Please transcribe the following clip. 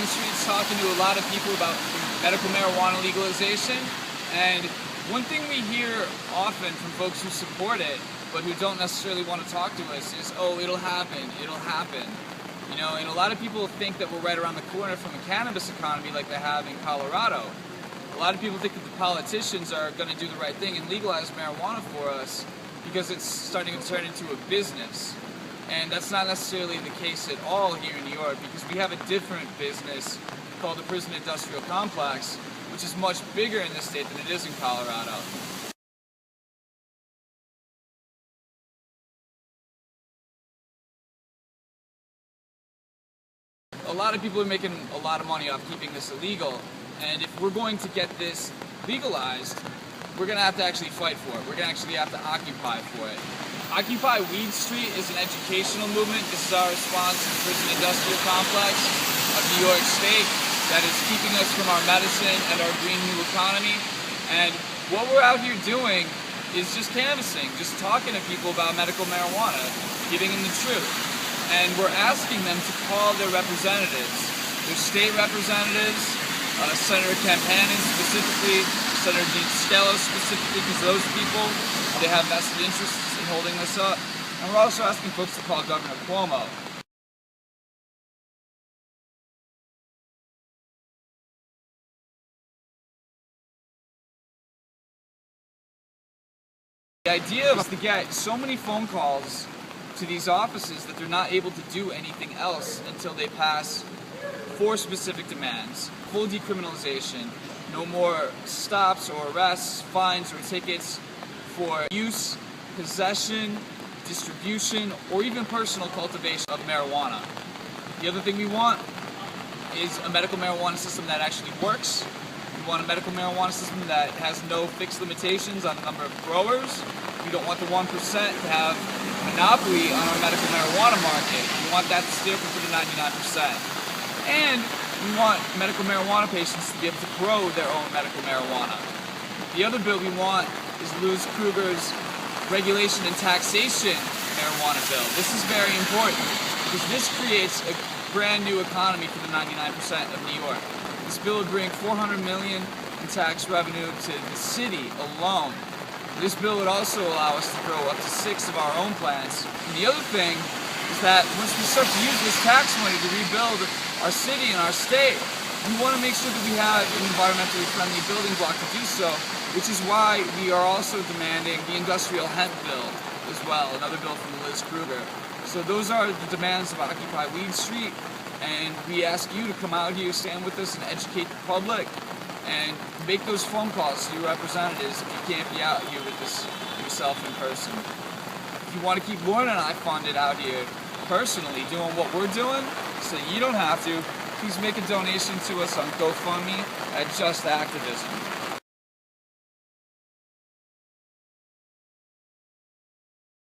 the streets talking to a lot of people about medical marijuana legalization, and one thing we hear often from folks who support it, but who don't necessarily want to talk to us is, oh, it'll happen, it'll happen. You know, and a lot of people think that we're right around the corner from a cannabis economy like they have in Colorado. A lot of people think that the politicians are going to do the right thing and legalize marijuana for us because it's starting to turn into a business. And that's not necessarily the case at all here in New York, because we have a different business called the prison industrial complex, which is much bigger in this state than it is in Colorado. A lot of people are making a lot of money off keeping this illegal, and if we're going to get this legalized, we're going to have to actually fight for it. We're going to actually have to occupy for it. Occupy Weed Street is an educational movement. This is our response to the prison industrial complex of New York State that is keeping us from our medicine and our green new economy. And what we're out here doing is just canvassing, just talking to people about medical marijuana, giving them the truth. And we're asking them to call their representatives, their state representatives, Senator Campanin specifically, Senator Dean Skelos specifically, because those people, they have vested interests in holding this up. And we're also asking folks to call Governor Cuomo. The idea is to get so many phone calls to these offices that they're not able to do anything else until they pass 4 specific demands. Full decriminalization, no more stops or arrests, fines or tickets for use, possession, distribution, or even personal cultivation of marijuana. The other thing we want is a medical marijuana system that actually works. We want a medical marijuana system that has no fixed limitations on the number of growers. We don't want the 1% to have monopoly on our medical marijuana market. We want that to steer for the 99%. And we want medical marijuana patients to be able to grow their own medical marijuana. The other bill we want is Louis Kruger's regulation and taxation marijuana bill. This is very important because this creates a brand new economy for the 99% of New York. This bill would bring $400 million in tax revenue to the city alone. This bill would also allow us to grow up to 6 of our own plants. And the other thing is that once we start to use this tax money to rebuild our city and our state, we want to make sure that we have an environmentally friendly building block to do so, which is why we are also demanding the industrial hemp bill as well, another bill from Liz Kruger. So those are the demands of Occupy Weed Street, and we ask you to come out here, stand with us, and educate the public, and make those phone calls to your representatives if you can't be out here with this yourself in person. If you want to keep Lauren and I funded out here personally doing what we're doing, so you don't have to, please make a donation to us on GoFundMe at Just Activism.